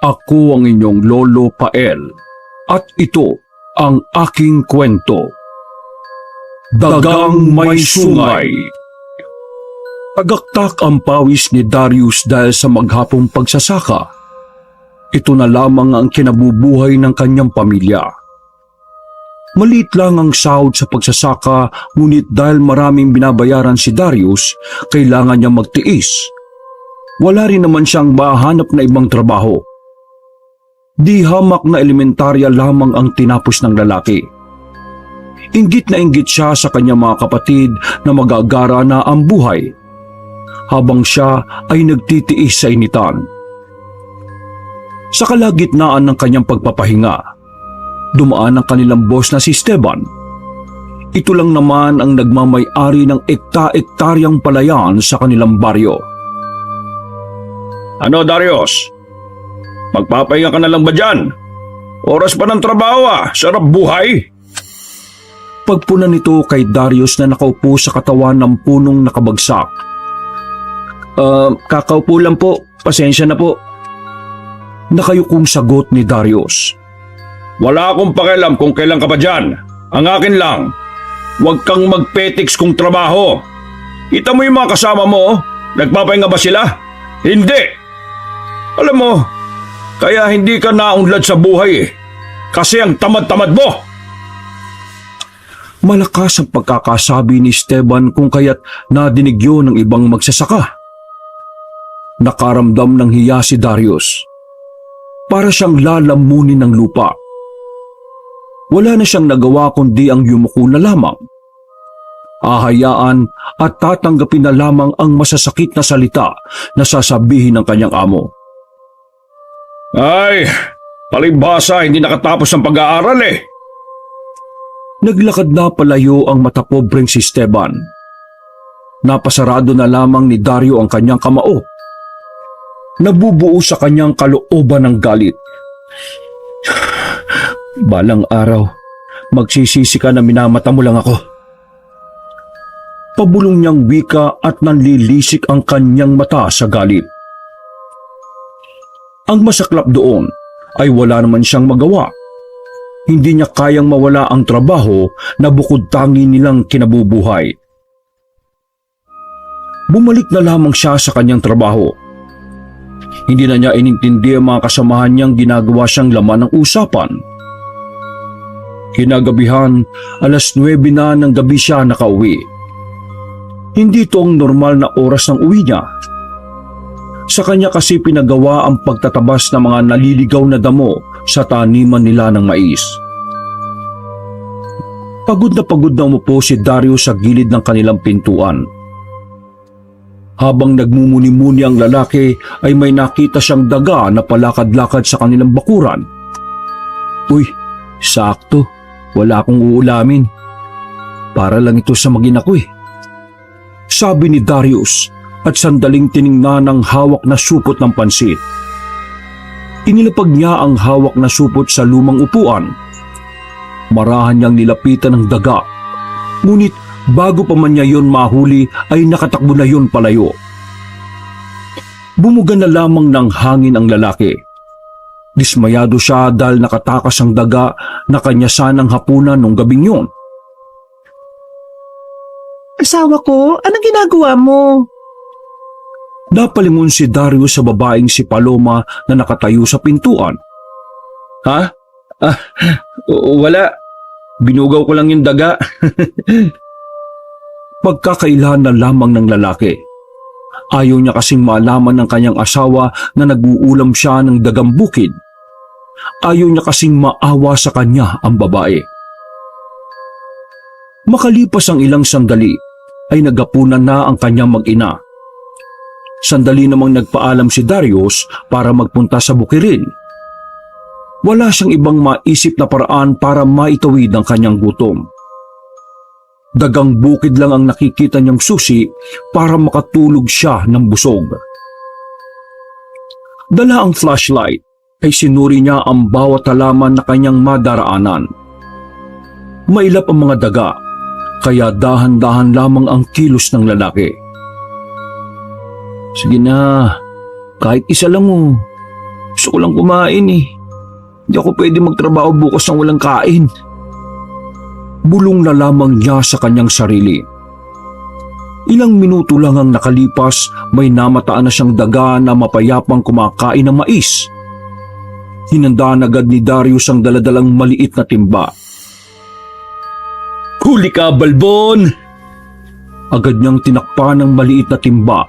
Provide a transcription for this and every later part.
Ako ang inyong Lolo Pael at ito ang aking kwento. Dagang May Sungay. Tagaktak ang pawis ni Darius dahil sa maghapong pagsasaka. Ito na lamang ang kinabubuhay ng kanyang pamilya. Maliit lang ang sahod sa pagsasaka, ngunit dahil maraming binabayaran si Darius, kailangan niya magtiis. Wala rin naman siyang mahanap na ibang trabaho. Di hamak na elementarya lamang ang tinapos ng lalaki. Inggit na inggit siya sa kanyang mga kapatid na magagara na ang buhay, habang siya ay nagtitiis sa initan. Sa kalagitnaan ng kanyang pagpapahinga, dumaan ang kanilang boss na si Esteban. Ito lang naman ang nagmamay-ari ng ekta-ektaryang palayan sa kanilang baryo. Ano, Darius? Magpapahinga ka na lang ba dyan? Oras pa ng trabaho sarap buhay. Pagpuna nito kay Darius na nakaupo sa katawan ng punong nakabagsak. Kakaupo lang po, pasensya na po. Nakayukong sagot ni Darius. Wala akong pakialam kung kailan ka pa dyan. Ang akin lang, huwag kang magpetiks kung trabaho. Kita mo yung mga kasama mo, nagpapahinga ba sila? Hindi! Alam mo, kaya hindi ka naunlad sa buhay kasi ang tamad-tamad mo. Malakas ang pagkakasabi ni Esteban kung kaya't nadinig yun ng ibang magsasaka. Nakaramdam ng hiya si Darius. Para siyang lalamunin ng lupa. Wala na siyang nagawa kundi ang yumuko na lamang. Ahayaan at tatanggapin na lamang ang masasakit na salita na sasabihin ng kanyang amo. Ay, palibhasa hindi nakatapos ang pag-aaral Naglakad na palayo ang matapobreng si Esteban. Napasarado na lamang ni Dario ang kanyang kamao. Nabubuo sa kanyang kalooban ng galit. Balang araw, magsisisi ka na minamata mo lang ako. Pabulong niyang wika at nanlilisik ang kanyang mata sa galit. Ang masaklap doon ay wala naman siyang magawa. Hindi niya kayang mawala ang trabaho na bukod tangi nilang kinabubuhay. Bumalik na lamang siya sa kanyang trabaho. Hindi na niya inintindi ang mga kasamahan niyang ginagawa siyang laman ng usapan. Kinagabihan, 9:00 na ng gabi siya nakauwi. Hindi ito ang normal na oras ng uwi niya. Sa kanya kasi pinagawa ang pagtatabas ng mga naliligaw na damo sa taniman nila ng mais. Pagod na umupo si Dario sa gilid ng kanilang pintuan. Habang nagmumuni-muni ang lalaki ay may nakita siyang daga na palakad-lakad sa kanilang bakuran. Uy, sakto, wala akong uulamin. Para lang ito sa mag-ina ko Sabi ni Darius at sandaling tiningnan ang hawak na supot ng pansit. Inilapag niya ang hawak na supot sa lumang upuan. Marahan niyang nilapitan ng daga. Ngunit bago pa man niya yon mahuli ay nakatakbo na yon palayo. Bumuga na lamang ng hangin ang lalaki. Dismayado siya dahil nakatakas ang daga na kanya sanang hapunan nung gabing yon. Asawa ko, anong ginagawa mo? Napalingon si Dario sa babaeng si Paloma na nakatayo sa pintuan. Ha? Wala. Binugaw ko lang yung daga. Pagkakailan na lamang ng lalaki. Ayaw niya kasing malaman ng kanyang asawa na nag-uulam siya ng dagang bukid. Ayaw niya kasing maawa sa kanya ang babae. Makalipas ang ilang sandali, ay nagapunan na ang kanyang mag-ina. Sandali namang nagpaalam si Darius para magpunta sa bukirin. Wala siyang ibang maisip na paraan para maitawid ang kanyang gutom. Dagang bukid lang ang nakikita niyang susi para makatulog siya ng busog. Dala ang flashlight ay sinuri niya ang bawat halaman na kanyang madaraanan. Mailap ang mga daga, kaya dahan-dahan lamang ang kilos ng lalaki. Sige na, kahit isa lang Gusto ko lang kumain eh. Hindi ako pwede magtrabaho bukas ng walang kain. Bulong na lamang niya sa kanyang sarili. Ilang minuto lang ang nakalipas, may namataan na siyang daga na mapayapang kumakain ng mais. Hinandaan agad ni Darius ang daladalang maliit na timba. Huli ka, Balbon! Agad niyang tinakpan ng maliit na timba.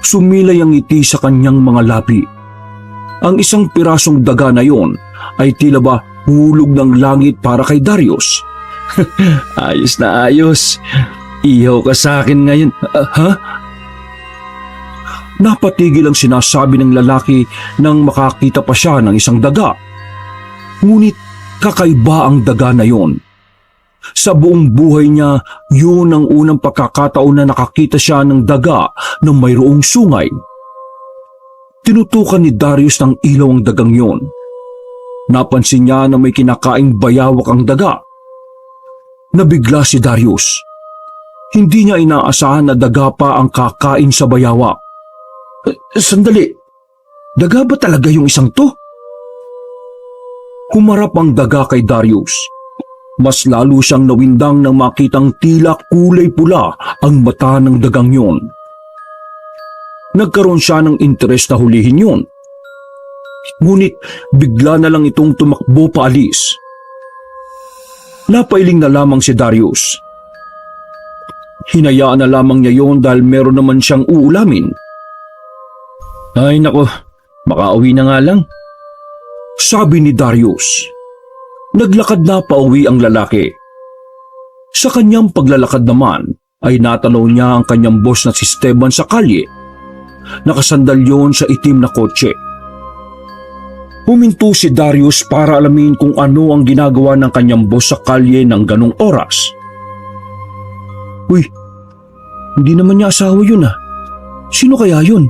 Sumilay ang ngiti sa kanyang mga labi. Ang isang pirasong daga na yon ay tila ba hulog ng langit para kay Darius. Ayos na ayos. Ihaw ka sa akin ngayon. Ha? Napatigil ang sinasabi ng lalaki nang makakita pa siya ng isang daga. Ngunit kakaiba ang daga na yon. Sa buong buhay niya, yun ang unang pagkakataon na nakakita siya ng daga na mayroong sungay. Tinutukan ni Darius ng ilaw ang dagang yon. Napansin niya na may kinakaing bayawak ang daga. Nabigla si Darius. Hindi niya inaasahan na daga pa ang kakain sa bayawak. Sandali, daga ba talaga yung isang to? Humarap ang daga kay Darius. Mas lalo siyang nawindang nang makitang tila kulay pula ang mata ng dagang yon. Nagkaroon siya ng interes na hulihin yon. Ngunit bigla na lang itong tumakbo paalis. Napailing na lamang si Darius. Hinayaan na lamang niya yon dahil meron naman siyang uulamin. Ay nako, makauwi na nga lang. Sabi ni Darius. Naglakad na pauwi ang lalaki. Sa kanyang paglalakad naman ay natanaw niya ang kanyang boss na si Esteban sa kalye. Nakasandal yon sa itim na kotse. Huminto si Darius para alamin kung ano ang ginagawa ng kanyang boss sa kalye ng ganong oras. Uy, hindi naman niya asawa yun ah. Sino kaya yun?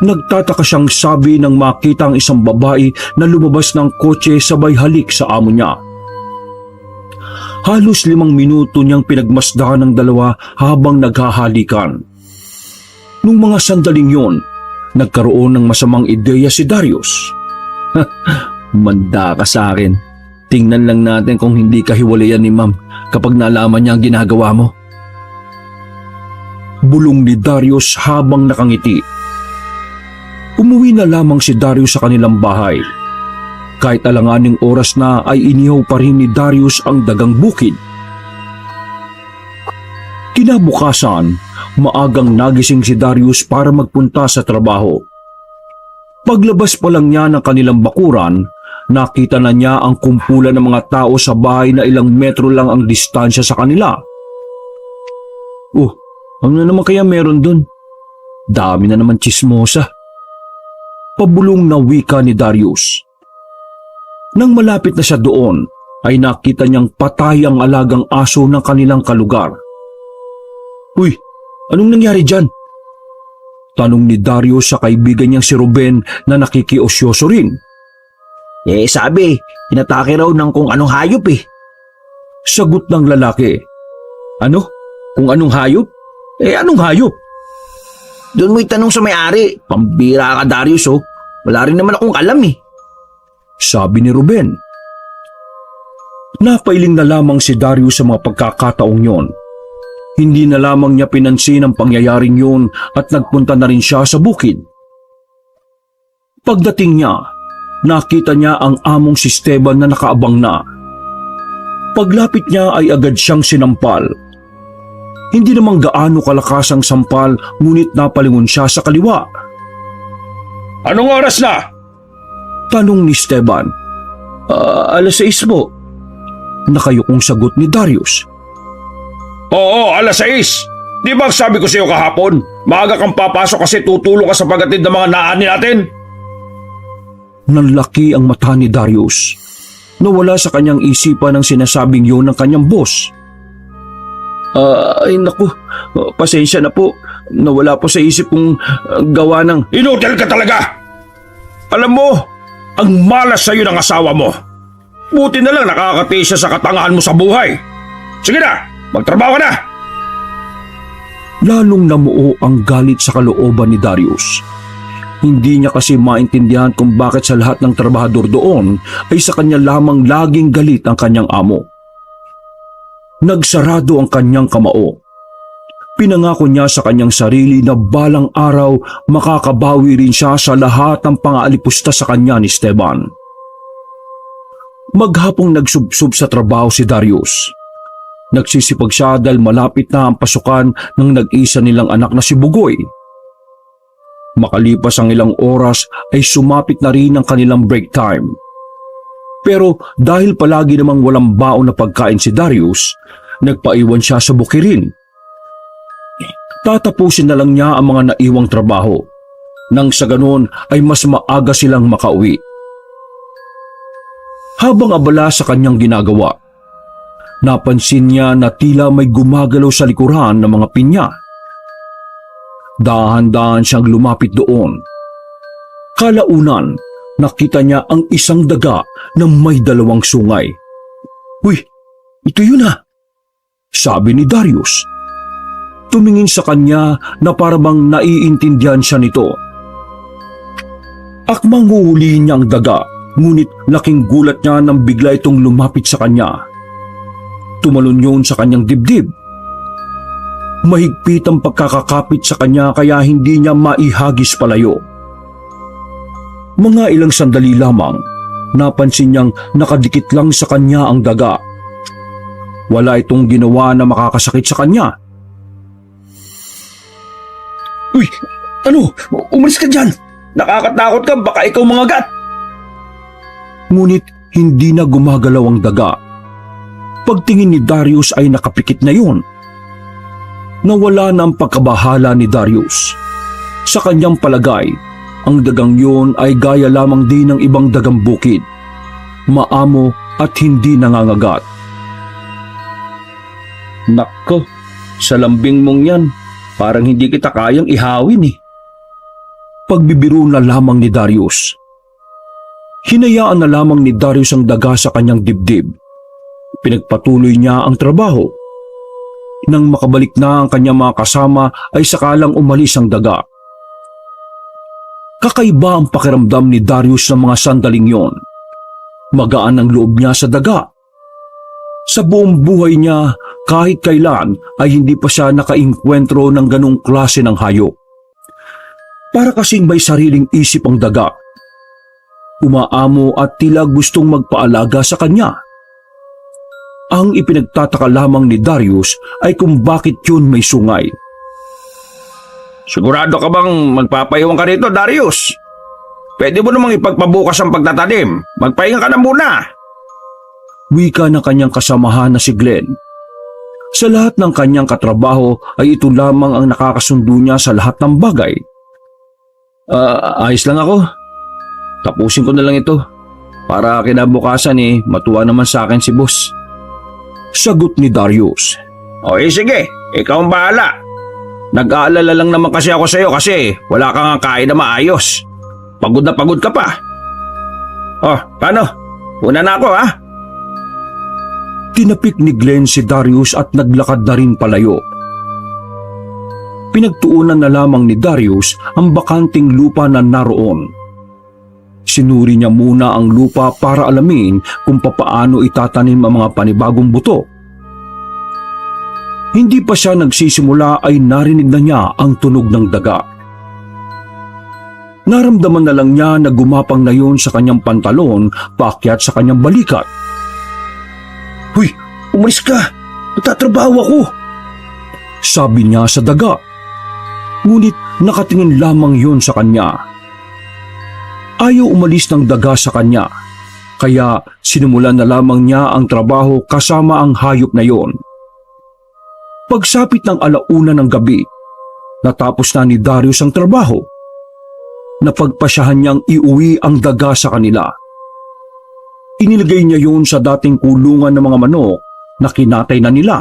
Nagtataka siyang sabi nang makita ang isang babae na lumabas ng kotse sabay halik sa amo niya. Halos 5 minuto niyang pinagmasdahan ng dalawa habang naghahalikan. Nung mga sandaling yon, nagkaroon ng masamang ideya si Darius. Manda ka sa akin. Tingnan lang natin kung hindi ka hiwalayan ni ma'am kapag nalaman niya ang ginagawa mo. Bulong ni Darius habang nakangiti. Umuwi na lamang si Darius sa kanilang bahay. Kahit alanganing oras na ay inihaw pa rin ni Darius ang dagang bukid. Kinabukasan, maagang nagising si Darius para magpunta sa trabaho. Paglabas pa lang niya ng kanilang bakuran, nakita na niya ang kumpulan ng mga tao sa bahay na ilang metro lang ang distansya sa kanila. Ano na naman kaya meron dun? Dami na naman tsismosa. Pabulong na wika ni Darius. Nang malapit na siya doon, ay nakita niyang patay ang alagang aso ng kanilang kalugar. Uy, anong nangyari dyan? Tanong ni Darius sa kaibigan niyang si Ruben na nakikiosyoso rin. Sabi, inatake raw ng kung anong hayop eh. Sagot ng lalaki. Ano? Kung anong hayop? Anong hayop? Doon mo itanong sa may-ari. Pambira ka, Darius oh. Wala rin naman akong alam eh. Sabi ni Ruben. Napailing na lamang si Darius sa mga pagkakataong yon. Hindi na lamang niya pinansin ang pangyayaring yon at nagpunta na rin siya sa bukid. Pagdating niya, nakita niya ang among si Esteban na nakaabang na. Paglapit niya ay agad siyang sinampal. Hindi namang gaano kalakas ang sampal, ngunit napalingon siya sa kaliwa. Anong oras na? Tanong ni Esteban. 6:00 po. Nakayukong sagot ni Darius. Oo, 6:00. Di ba sabi ko sa iyo kahapon, maaga kang papasok kasi tutulong ka sa paghatid ng mga naani natin? Nanlaki ang mata ni Darius. Nawala sa kanyang isipan ang sinasabing yun ng kanyang boss. Ay naku, pasensya na po. Nawala po sa isip kong gawa ng... Inutil ka talaga! Alam mo, ang malas sa'yo ng asawa mo. Buti na lang nakakatiis siya sa katangahan mo sa buhay. Sige na, magtrabaho ka na! Lalong namuo ang galit sa kalooban ni Darius. Hindi niya kasi maintindihan kung bakit sa lahat ng trabahador doon ay sa kanya lamang laging galit ang kanyang amo. Nagsarado ang kanyang kamao. Pinangako niya sa kanyang sarili na balang araw makakabawi rin siya sa lahat ng pangaalipusta sa kanya ni Esteban. Maghapong nagsubsob sa trabaho si Darius. Nagsisipag siya dahil malapit na ang pasukan ng nag-isa nilang anak na si Bugoy. Makalipas ang ilang oras ay sumapit na rin ang kanilang break time. Pero dahil palagi namang walang baon na pagkain si Darius, nagpaiwan siya sa bukirin. Tatapusin na lang niya ang mga naiwang trabaho. Nang sa ganon ay mas maaga silang makauwi. Habang abala sa kanyang ginagawa, napansin niya na tila may gumagalaw sa likuran ng mga pinya. Dahan-dahan siyang lumapit doon. Kalaunan, nakita niya ang isang daga na may dalawang sungay. "Uy, ito yun ah," sabi ni Darius. Tumingin sa kanya na parabang naiintindihan siya nito. Akmang huhulihin niya ang daga, ngunit laking gulat niya nang bigla itong lumapit sa kanya. Tumalon yun sa kanyang dibdib. Mahigpit ang pagkakakapit sa kanya kaya hindi niya maihagis palayo. Mga ilang sandali lamang, napansin niyang nakadikit lang sa kanya ang daga. Wala itong ginawa na makakasakit sa kanya. Uy, ano? Umalis ka dyan! Nakakatakot ka, baka ikaw mangagat! Ngunit hindi na gumagalaw ang daga. Pagtingin ni Darius ay nakapikit na yun. Nawala na ang pagkabahala ni Darius. Sa kanyang palagay, ang dagang yun ay gaya lamang din ng ibang dagang bukid. Maamo at hindi nangangagat. "Nako, sa lambing mong yan, parang hindi kita kayang ihawin eh." Pagbibiro na lamang ni Darius. Hinayaan na lamang ni Darius ang daga sa kanyang dibdib. Pinagpatuloy niya ang trabaho. Nang makabalik na ang kanyang mga kasama ay sakalang umalis ang daga. Kakaiba ang pakiramdam ni Darius sa mga sandaling yon. Magaan ang loob niya sa daga. Sa buong buhay niya, kahit kailan ay hindi pa siya nakainkwentro ng ganong klase ng hayop. Para kasing may sariling isip ang daga. Umaamo at tila gustong magpaalaga sa kanya. Ang ipinagtataka lamang ni Darius ay kung bakit yun may sungay. Sigurado ka bang magpapayawang ka rito, Darius? Pwede mo namang ipagpabukas ang pagtatanim. Magpahinga ka na muna. Wika ng kanyang kasamahan na si Glenn. Sa lahat ng kanyang katrabaho ay ito lamang ang nakakasundo niya sa lahat ng bagay. Ayos lang ako. Tapusin ko na lang ito. Para kinabukasan matuwa naman sa akin si boss. Sagot ni Darius. Sige, ikaw ang bahala. Nag-aalala lang naman kasi ako sa'yo kasi wala kang kain na maayos. Pagod na pagod ka pa. Paano? Una na ako ha? Tinapik ni Glenn si Darius at naglakad na rin palayo. Pinagtuunan na lamang ni Darius ang bakanting lupa na naroon. Sinuri niya muna ang lupa para alamin kung papaano itatanim ang mga panibagong buto. Hindi pa siya nagsisimula ay narinig na niya ang tunog ng daga. Naramdaman na lang niya na gumapang na yun sa kanyang pantalon paakyat sa kanyang balikat. Huy, umalis ka! Nagtatrabaho ako! Sabi niya sa daga. Ngunit nakatingin lamang yun sa kanya. Ayaw umalis ng daga sa kanya, kaya sinimulan na lamang niya ang trabaho kasama ang hayop na yon. Pagsapit ng 1:00 ng gabi, natapos na ni Darius ang trabaho. Napagpasyahan niyang iuwi ang daga sa kanila. Inilagay niya yun sa dating kulungan ng mga manok na kinatay na nila.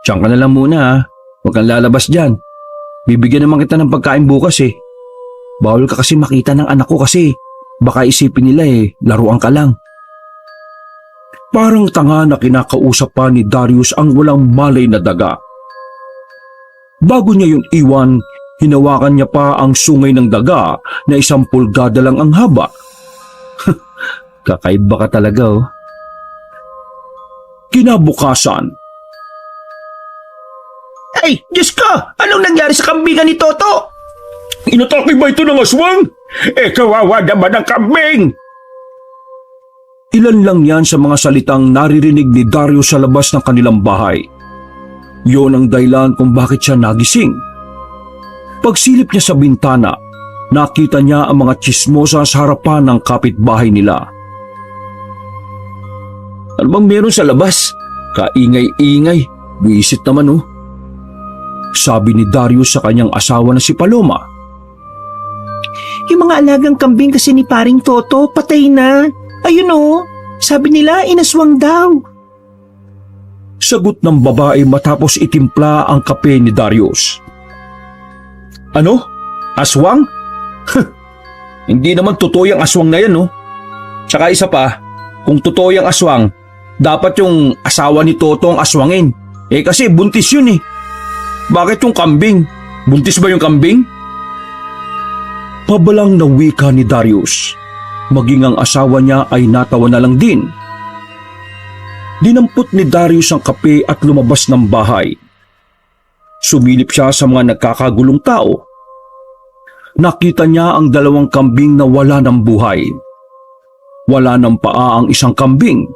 Diyan ka na lang muna ha. Huwag kang lalabas dyan. Bibigyan naman kita ng pagkain bukas eh. Bawal ka kasi makita ng anak ko kasi baka isipin nila laruan ka lang. Parang tanga na kinakausap pa ni Darius ang walang malay na daga. Bago niya yung iwan, Hinawakan niya pa ang sungay ng daga na 1 pulgada lang ang haba. Kakaiba ka talaga, oh. Kinabukasan, Ay, Diyos ko! Anong nangyari sa kambingan ni Toto? inatake ba ito ng aswang? Kawawa naman ang kambing! Ilan lang yan sa mga salitang naririnig ni Darius sa labas ng kanilang bahay. Yon ang dahilan kung bakit siya nagising. Pagsilip niya sa bintana, nakita niya ang mga tsismosa sa harapan ng kapitbahay nila. Ano bang meron sa labas? Kaingay-ingay. Wisit naman, oh. Sabi ni Darius sa kanyang asawa na si Paloma. Yung mga alagang kambing kasi ni paring Toto, patay na. Ayun o, sabi nila inaswang daw. Sagot ng babae matapos itimpla ang kape ni Darius. Ano? Aswang? Hindi naman totoo yung aswang na yan, no? Tsaka isa pa, kung totoo yung aswang, dapat yung asawa ni Toto ang aswangin. Kasi buntis yun eh. Bakit yung kambing? Buntis ba yung kambing? Pabalang na wika ni Darius. Maging ang asawa niya ay natawa na lang din. Dinampot ni Darius ang kape at lumabas ng bahay. Sumilip siya sa mga nagkakagulong tao. Nakita niya ang 2 kambing na wala ng buhay. Wala ng paa ang isang kambing.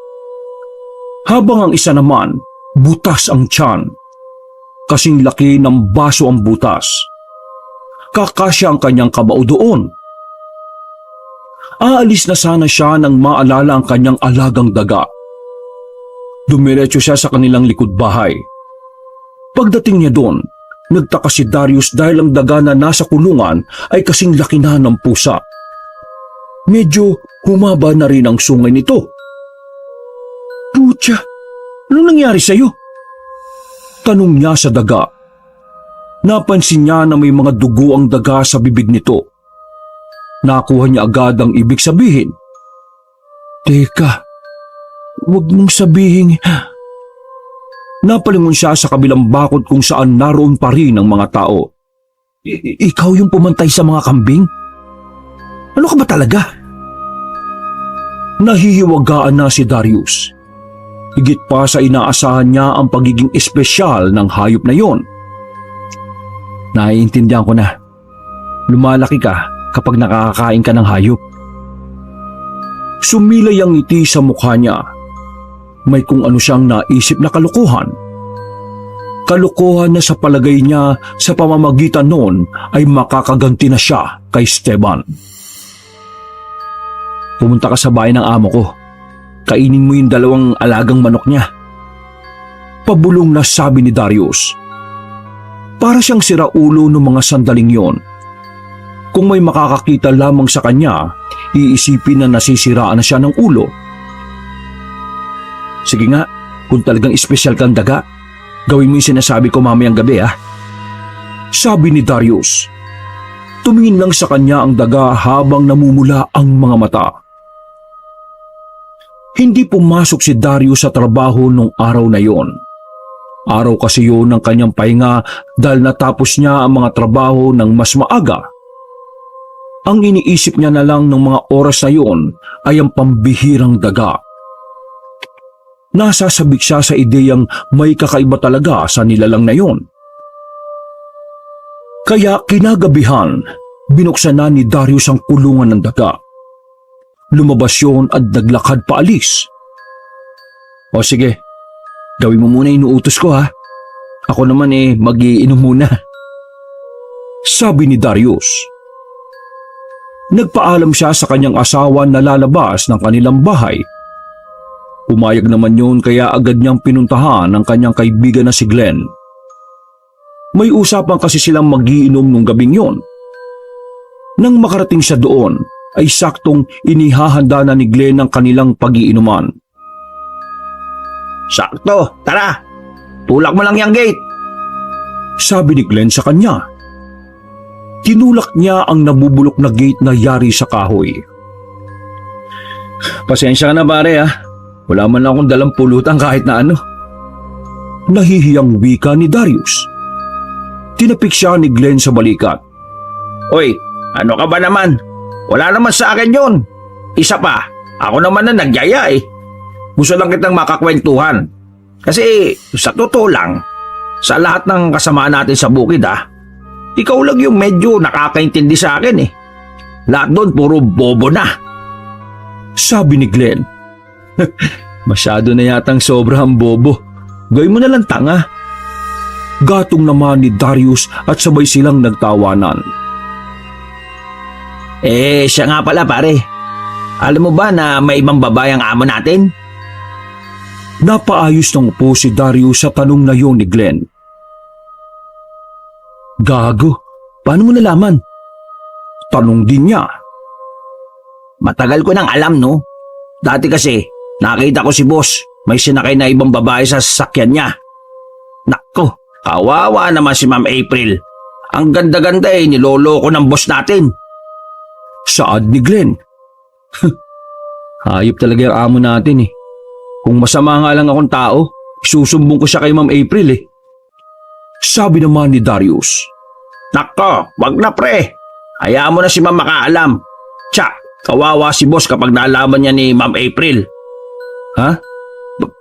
Habang ang isa naman, butas ang tiyan. Kasing laki ng baso ang butas. Kakasya ang kanyang kabao doon. Aalis na sana siya nang maalala ang kanyang alagang daga. Dumiretso siya sa kanilang likod bahay. Pagdating niya doon, nagtaka si Darius dahil ang daga na nasa kulungan ay kasing laki na ng pusa. Medyo humaba na rin ang sungay nito. Putya, anong nangyari sa'yo? Tanong niya sa daga. Napansin niya na may mga dugo ang daga sa bibig nito. Nakuha niya agad ang ibig sabihin. Teka, huwag mong sabihin. Napalingon siya sa kabilang bakod kung saan naroon pa rin ang mga tao. Ikaw yung pumantay sa mga kambing? Ano ka ba talaga? Nahihiwagaan na si Darius. Higit pa sa inaasahan niya ang pagiging espesyal ng hayop na yon. Naiintindihan ko na. Lumalaki ka kapag nakakakain ka ng hayop. Sumilay ang ngiti sa mukha niya. May kung ano siyang naisip na kalukuhan. Kalukuhan na sa palagay niya sa pamamagitan noon ay makakaganti na siya kay Esteban. Pumunta ka sa bahay ng amo ko. Kainin mo yung 2 alagang manok niya. Pabulong na sabi ni Darius. Para siyang siraulo ng mga sandaling yon. Kung may makakakita lamang sa kanya, iisipin na nasisiraan na siya ng ulo. Sige nga, kung talagang espesyal kang daga, gawin mo yung sinasabi ko mamayang gabi, ah. Sabi ni Darius. Tumingin lang sa kanya ang daga habang namumula ang mga mata. Hindi pumasok si Darius sa trabaho nung araw na yon. Araw kasi yon ng kanyang pahinga dahil natapos niya ang mga trabaho ng mas maaga. Ang iniisip niya na lang ng mga oras na yon ay ang pambihirang daga. Nasasabik siya sa ideyang may kakaiba talaga sa nilalang na yon. Kaya kinagabihan, binuksan na ni Darius ang kulungan ng daga. Lumabas yun at naglakad paalis. O sige, gawin mo muna inuutos ko, ha. Ako naman mag-iinom muna. Sabi ni Darius. Nagpaalam siya sa kanyang asawa na lalabas ng kanilang bahay. Umayag naman yun kaya agad niyang pinuntahan ang kanyang kaibigan na si Glenn. May usapan kasi silang mag-iinom nung gabing yon. Nang makarating siya doon, ay saktong inihahanda na ni Glenn ang kanilang pag-iinuman. Sakto, tara! Tulak mo lang yung gate! Sabi ni Glenn sa kanya. Tinulak niya ang nabubulok na gate na yari sa kahoy. Pasensya ka na pare, ha. Wala man lang akong dalang pulutan kahit na ano. Nahihiyang wika ni Darius. Tinapik siya ni Glenn sa balikat. Oy, ano ka ba naman? Wala naman sa akin yun. Isa pa, ako naman na nagyaya eh. Gusto lang kitang makakwentuhan. Kasi sa totoo lang, sa lahat ng kasama natin sa bukid ikaw lang yung medyo nakakaintindi sa akin eh. Lahat doon puro bobo na. Sabi ni Glenn. Masyado na yatang sobrang bobo. Gawin mo na lang tanga. Gatong naman ni Darius at sabay silang nagtawanan. Siya nga pala pare. Alam mo ba na may ibang babae ang amo natin? Napaayos ng upo si Darius sa tanong na yon ni Glenn. Gago, paano mo nalaman? Tanong din niya. Matagal ko nang alam no. Dati kasi nakita ko si boss may sinakay na ibang babae sa sasakyan niya. Nako, kawawa naman si Ma'am April. Ang ganda-ganda niloloko ng boss natin. Saad ni Glenn. Hayop talaga yung amo natin eh. Kung masama nga lang akong tao, isusumbong ko siya kay Ma'am April eh. Sabi naman ni Darius. Nako, wag na pre. Hayaan mo na si Ma'am makaalam. Tsa, kawawa si boss kapag nalaman niya ni Ma'am April. Ha?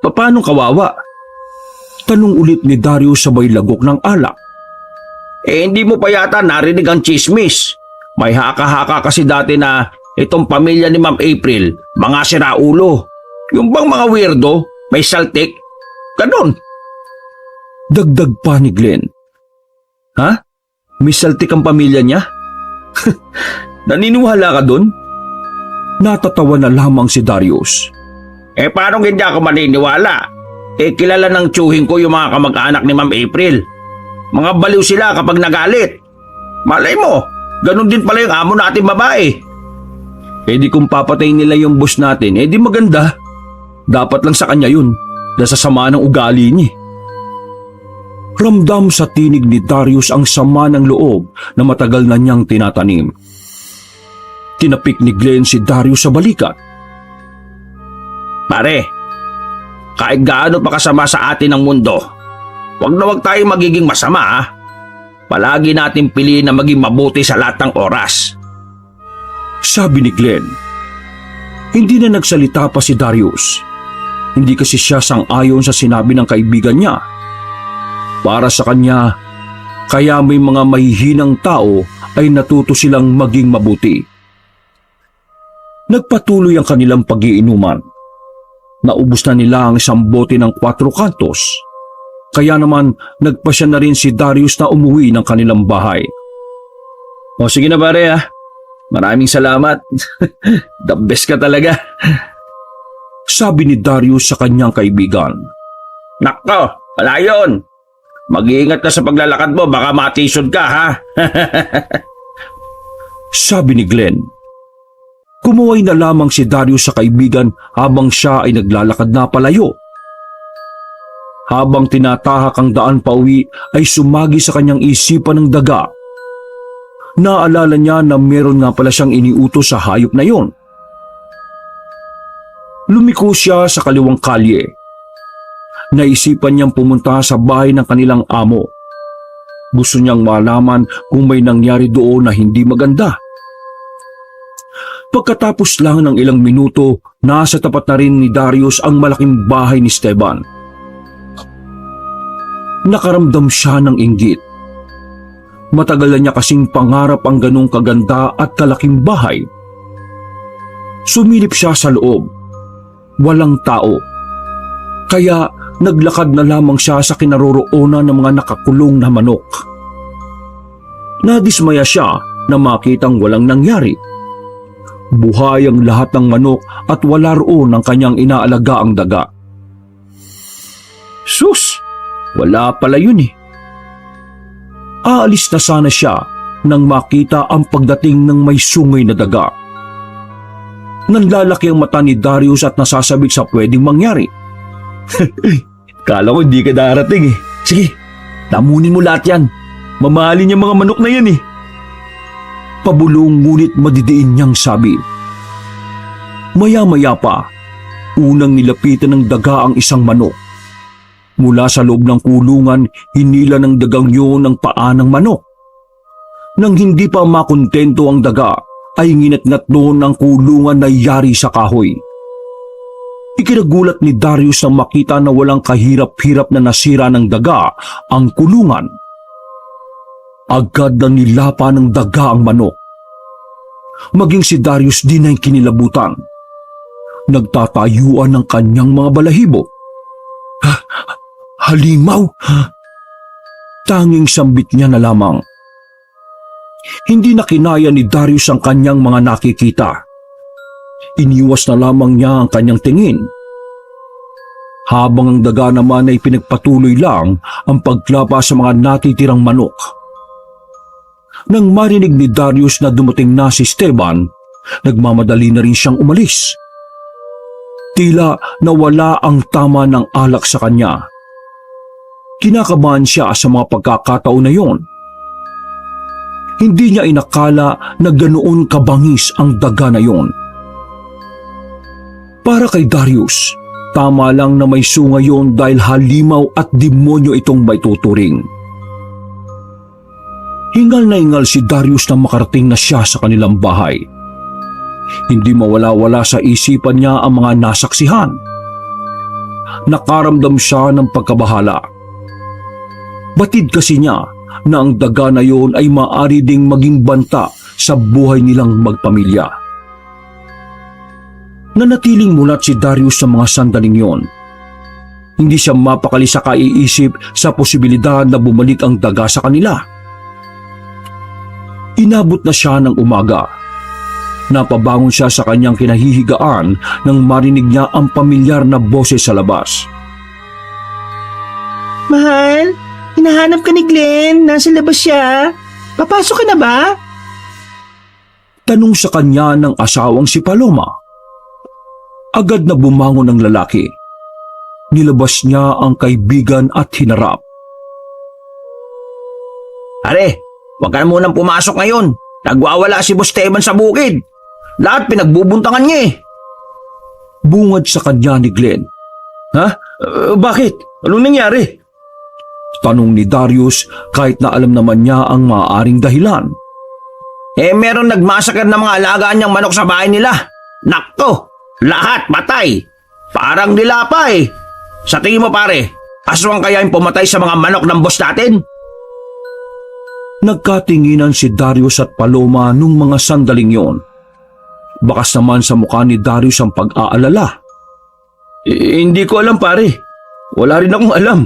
Paano kawawa? Tanong ulit ni Darius sabay lagok ng alak. Hindi mo pa yata narinig ang chismis. May haka-haka kasi dati na itong pamilya ni Ma'am April, mga siraulo. Yung bang mga weirdo, may saltik, ganun. Dagdag pa ni Glenn. Ha? May saltik ang pamilya niya? Naniniwala ka dun? Natatawa na lamang si Darius. Paano hindi ako maniniwala? Kilala ng tiyuhin ko yung mga kamag-anak ni Ma'am April. Mga baliw sila kapag nagalit. Malay mo, ganun din pala yung amo natin babae. Di kung papatay nila yung boss natin, di maganda. Dapat lang sa kanya yun, dahil sa sama ng ugali niya. Ramdam sa tinig ni Darius ang sama ng loob na matagal na niyang tinatanim. Tinapik ni Glenn si Darius sa balikat. Pare, kahit gaano pa kasama sa atin ang mundo, wag na wag tayong magiging masama. Palagi natin piliin na maging mabuti sa lahat ng oras. Sabi ni Glenn. Hindi na nagsalita pa si Darius. Hindi kasi siya sang-ayon sa sinabi ng kaibigan niya. Para sa kanya, kaya may mga mahihinang tao ay natuto silang maging mabuti. Nagpatuloy ang kanilang pag-iinuman. Naubos na nila ang isang bote ng 4 kantos. Kaya naman nagpasya na rin si Darius na umuwi ng kanilang bahay. O sige na pare Maraming salamat. The best ka talaga. Sabi ni Darius sa kanyang kaibigan. Nako, wala yun. Mag-iingat ka sa paglalakad mo, baka matisod ka ha. Sabi ni Glenn. Kumuway na lamang si Darius sa kaibigan habang siya ay naglalakad na palayo. Habang tinatahak ang daan pauwi ay sumagi sa kanyang isipan ng daga. Naalala niya na meron nga pala siyang iniutos sa hayop na yon. Lumiko siya sa kaliwang kalye. Naisipan niyang pumunta sa bahay ng kanilang amo. Gusto niyang malaman kung may nangyari doon na hindi maganda. Pagkatapos lang ng ilang minuto, nasa tapat na rin ni Darius ang malaking bahay ni Esteban. Nakaramdam siya ng inggit. Matagal na niya kasing pangarap ang ganong kaganda at kalaking bahay. Sumilip siya sa loob. Walang tao. Kaya naglakad na lamang siya sa kinaroroonan ng mga nakakulong na manok. Nadismaya siya na makitang walang nangyari. Buhay ang lahat ng manok at wala roon ang kanyang inaalagaang daga. Sus! Wala pala yun eh. Aalis na sana siya nang makita ang pagdating ng may sungay na daga. Nanlalaki ang mata ni Darius at nasasabik sa pwedeng mangyari. Kala ko hindi ka darating eh. Sige, tamunin mo lahat yan. Mamahalin yung mga manok na yan eh. Pabulong ngunit madidiin niyang sabi. Maya-maya pa, unang nilapitan ng daga ang isang manok. Mula sa loob ng kulungan, hinila ng dagang yun ang paa ng manok. Nang hindi pa makontento ang daga, ay nginatngat noon ang kulungan na yari sa kahoy. Ikinagulat ni Darius nang makita na walang kahirap-hirap na nasira ng daga ang kulungan. Agad na nilapa ng daga ang manok. Maging si Darius din ay kinilabutan. Nagtatayuan ng kanyang mga balahibo. Halimaw! Tanging sambit niya na lamang. Hindi na kinaya ni Darius ang kanyang mga nakikita. Iniwas na lamang niya ang kanyang tingin. Habang ang daga naman ay pinagpatuloy lang ang pagklapa sa mga natitirang manok. Nang marinig ni Darius na dumating na si Esteban, nagmamadali na rin siyang umalis. Tila nawala ang tama ng alak sa kanya. Kinakabahan siya sa mga pagkakataon na yon. Hindi niya inakala na ganoon kabangis ang daga na yon. Para kay Darius, tama lang na may sunga yon dahil halimaw at demonyo itong may tuturing. Hingal na hingal si Darius na makarating na siya sa kanilang bahay. Hindi mawala-wala sa isipan niya ang mga nasaksihan. Nakaramdam siya ng pagkabahala. Batid kasi niya na ang daga na yon ay maaari ding maging banta sa buhay nilang magpamilya. Nanatiling mulat si Darius sa mga sandaling yon. Hindi siya mapakali sa kaiisip sa posibilidad na bumalik ang daga sa kanila. Inabot na siya ng umaga. Napabangon siya sa kanyang kinahihigaan nang marinig niya ang pamilyar na boses sa labas. Mahal, hinahanap ka ni Glenn. Nasa labas siya. Papasok ka na ba? Tanong sa kanya ng asawang si Paloma. Agad na bumangon ang lalaki. Nilabas niya ang kaibigan at hinarap. Pare, huwag ka na munang pumasok ngayon. Nagwawala si Boss Esteban sa bukid. Lahat pinagbubuntangan niya eh. Bungad sa kanya ni Glenn. Ha? Bakit? Anong nangyari? Tanong ni Darius kahit na alam naman niya ang maaaring dahilan. Meron nagmasakar ng mga alagaan niyang manok sa bahay nila. Nakto! Lahat patay! Parang nilapa eh. Sa tingin mo pare, aswang kaya yung pumatay sa mga manok ng boss natin? Nagkatinginan si Darius at Paloma nung mga sandaling yon. Bakas naman sa mukha ni Darius ang pag-aalala. Hindi ko alam pare. Wala rin akong alam.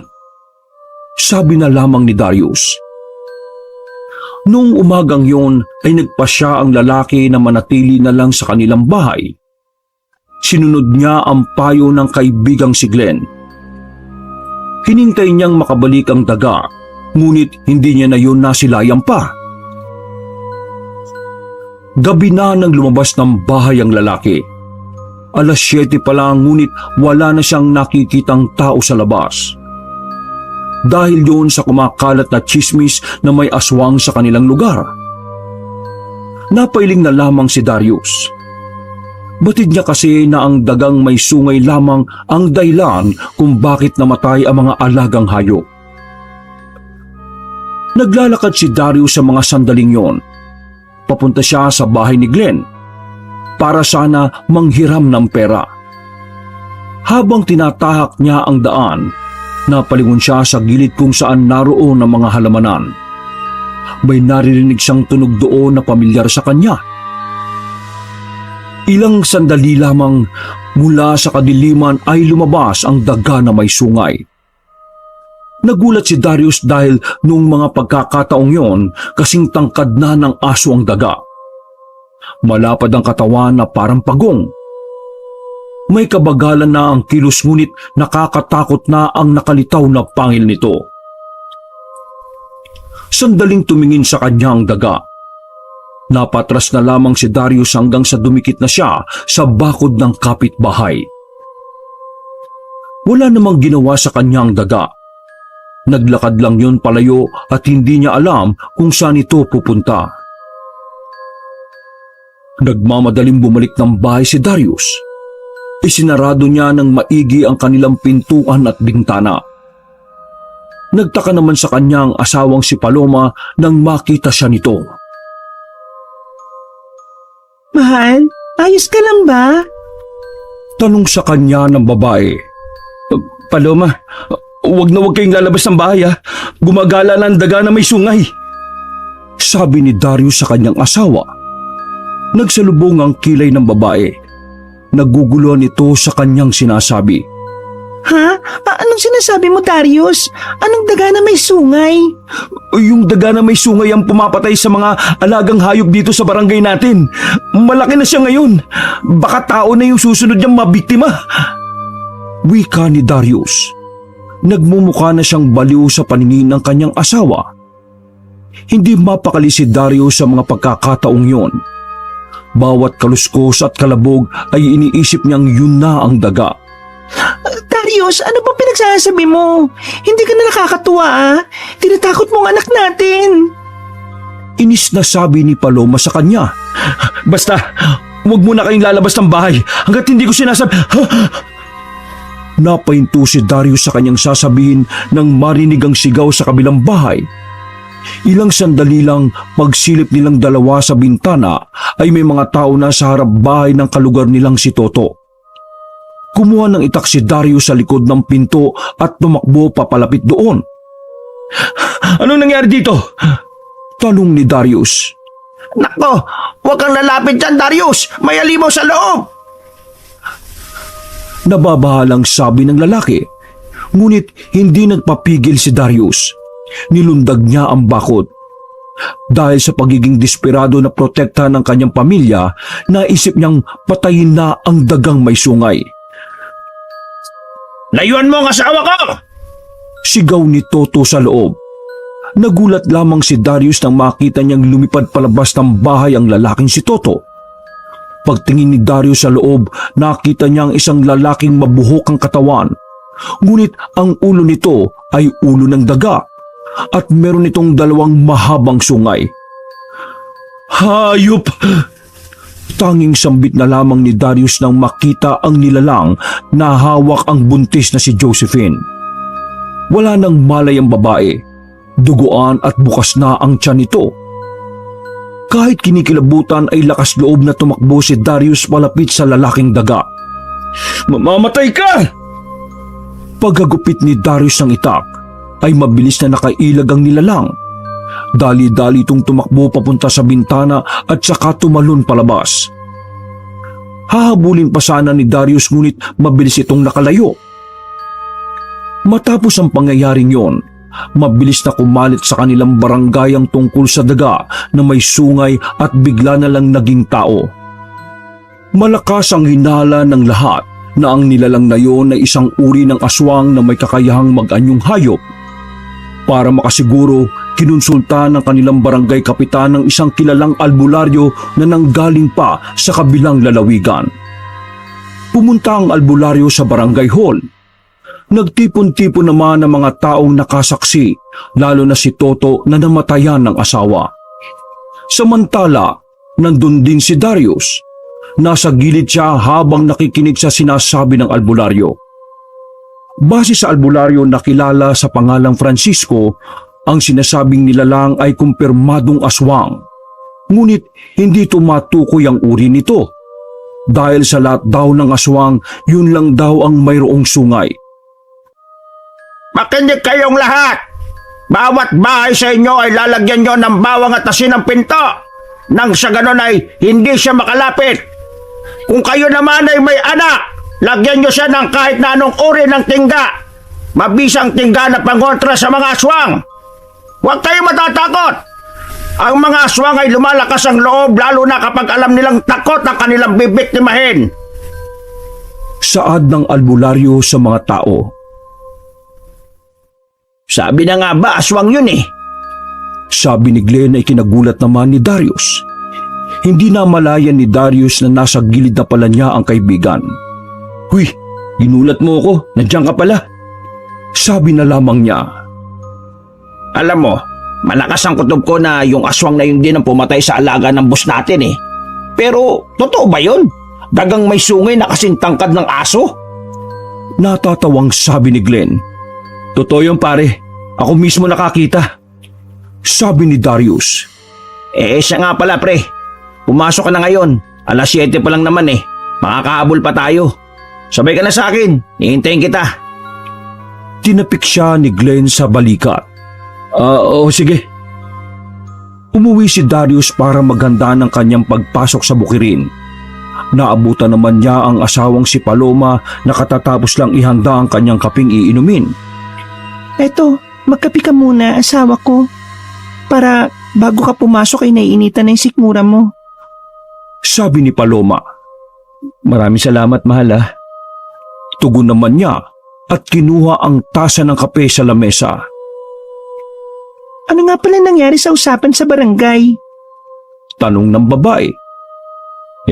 Sabi na lamang ni Darius. Nung umagang yon ay nagpasya ang lalaki na manatili na lang sa kanilang bahay. Sinunod niya ang payo ng kaibigang si Glenn. Hinintay niyang makabalik ang daga, ngunit hindi niya na yun nasilayan pa. Gabi na nang lumabas ng bahay ang lalaki. 7:00 pa lang ngunit wala na siyang nakikitang tao sa labas. Dahil doon sa kumakalat na tsismis na may aswang sa kanilang lugar. Napailing na lamang si Darius. Batid niya kasi na ang dagang may sungay lamang ang dahilan kung bakit namatay ang mga alagang hayop. Naglalakad si Darius sa mga sandaling yon. Papunta siya sa bahay ni Glenn para sana manghiram ng pera. Habang tinatahak niya ang daan, napalingon siya sa gilid kung saan naroon ang mga halamanan. May naririnig siyang tunog doon na pamilyar sa kanya. Ilang sandali lamang mula sa kadiliman ay lumabas ang daga na may sungay. Nagulat si Darius dahil noong mga pagkakataong yon kasing tangkad na ng aso ang daga. Malapad ang katawan na parang pagong. May kabagalan na ang kilos ngunit nakakatakot na ang nakalitaw na pangil nito. Sandaling tumingin sa kanya ang daga. Napatras na lamang si Darius hanggang sa dumikit na siya sa bakod ng kapitbahay. Wala namang ginawa sa kanya ang daga. Naglakad lang yun palayo at hindi niya alam kung saan ito pupunta. Nagmamadaling bumalik ng bahay si Darius. Isinarado niya ng maigi ang kanilang pintuan at bintana. Nagtaka naman sa kanya ang asawang si Paloma nang makita siya nito. Mahal, ayos ka lang ba? Tanong sa kanya ng babae. Paloma, wag na wag kayong lalabas ng bahay ha. Gumagala na ang daga na may sungay. Sabi ni Darius sa kanyang asawa. Nagsalubong ang kilay ng babae. Naguguluhan ito sa kanyang sinasabi. Ha? Anong sinasabi mo, Darius? Anong daga na may sungay? Yung daga na may sungay ang pumapatay sa mga alagang hayop dito sa barangay natin. Malaki na siya ngayon. Baka tao na yung susunod niyang mabiktima. Wika ni Darius. Nagmumukha na siyang baliw sa paningin ng kanyang asawa. Hindi mapakali si Darius sa mga pagkakataong yon. Bawat kaluskos at kalabog ay iniisip niyang yun na ang daga. Darius, ano bang pinagsasabi mo? Hindi ka na nakakatuwa Tinatakot mo ang anak natin. Inis na sabi ni Paloma sa kanya. Basta, huwag mo na kayong lalabas ng bahay hanggat hindi ko sinasabi. Napahinto si Darius sa kanyang sasabihin nang marinig ang sigaw sa kabilang bahay. Ilang sandali lang pagsilip nilang dalawa sa bintana ay may mga tao na sa harap bahay ng kalugar nilang si Toto. Kumuha ng itak si Darius sa likod ng pinto at tumakbo papalapit doon. Anong nangyari dito? Tanong ni Darius. Nako, huwag kang lalapit dyan, Darius. May alimaw sa loob. Nababahalang sabi ng lalaki. Ngunit hindi nagpapigil si Darius. Nilundag niya ang bakod. Dahil sa pagiging desperado na protekta ng kanyang pamilya, naisip niyang patayin na ang dagang may sungay. Layuan mo ang asawa ko! Sigaw ni Toto sa loob. Nagulat lamang si Darius nang makita niyang lumipad palabas ng bahay ang lalaking si Toto. Pagtingin ni Darius sa loob, nakita niya ang isang lalaking mabuhok ang katawan. Ngunit ang ulo nito ay ulo ng daga at meron itong dalawang mahabang sungay. Hayop! Tanging sambit na lamang ni Darius nang makita ang nilalang na hawak ang buntis na si Josephine. Wala nang malay ang babae. Duguan at bukas na ang tiyan nito. Kahit kinikilabutan ay lakas loob na tumakbo si Darius palapit sa lalaking daga. Mamamatay ka! Pagkagupit ni Darius ng itak, ay mabilis na nakailag ang nilalang. Dali-dali itong tumakbo papunta sa bintana at saka tumalon palabas. Hahabulin pa sana ni Darius ngunit mabilis itong nakalayo. Matapos ang pangyayaring yon, mabilis na kumalit sa kanilang barangay ang tungkol sa daga na may sungay at bigla na lang naging tao. Malakas ang hinala ng lahat na ang nilalang na yon ay isang uri ng aswang na may kakayahang mag-anyong hayop. Para makasiguro, kinonsulta ng kanilang barangay kapitan ng isang kilalang albularyo na nanggaling pa sa kabilang lalawigan. Pumunta ang albularyo sa barangay hall. Nagtipon-tipon naman ang mga taong nakasaksi, lalo na si Toto na namatayan ng asawa. Samantala, nandun din si Darius. Nasa gilid siya habang nakikinig sa sinasabi ng albularyo. Base sa albularyo na kilala sa pangalang Francisco, ang sinasabing nilalang ay kumpirmadong aswang. Ngunit hindi tumatukoy ang uri nito. Dahil sa lahat daw ng aswang, yun lang daw ang mayroong sungay. Makinig kayong lahat! Bawat bahay sa inyo ay lalagyan nyo ng bawang at asin ng pinto nang sa ganon ay hindi siya makalapit. Kung kayo naman ay may anak, lagyan nyo siya ng kahit na anong uri ng tingga. Mabisang tingga na pangontra sa mga aswang. Huwag kayo matatakot. Ang mga aswang ay lumalakas ang loob lalo na kapag alam nilang takot ang kanilang bibiktimahin. Saad ng albularyo sa mga tao. Sabi na nga ba, aswang yun eh. Sabi ni Glenn ay kinagulat naman ni Darius. Hindi na malayan ni Darius na nasa gilid na pala niya ang kaibigan. Huy, ginulat mo ako, nandiyan ka pala. Sabi na lamang niya. Alam mo, malakas ang kutob ko na yung aswang na yun din ang pumatay sa alaga ng boss natin eh. Pero, totoo ba yun? Dagang may sungay na kasing tangkad ng aso? Natatawang sabi ni Glenn. Totoo yun pare, Ako mismo nakakita. Sabi ni Darius. Siya nga pala pre. Pumasok ka na ngayon. Alas 7 pa lang naman eh. Makakahabol pa tayo. Sabay ka na sa akin. Hihintayin kita. Tinapik siya ni Glenn sa balikat. Oo, sige. Umuwi si Darius para maghanda ng kanyang pagpasok sa bukirin. Naabutan naman niya ang asawang si Paloma na katatapos lang ihanda ang kanyang kaping iinumin. Eto, magkape ka muna, asawa ko. Para bago ka pumasok ay naiinitan na yung sikmura mo. Sabi ni Paloma. Maraming salamat mahal ah. Tugon naman niya at kinuha ang tasa ng kape sa lamesa. Ano nga pala nangyari sa usapan sa barangay? Tanong ng babae.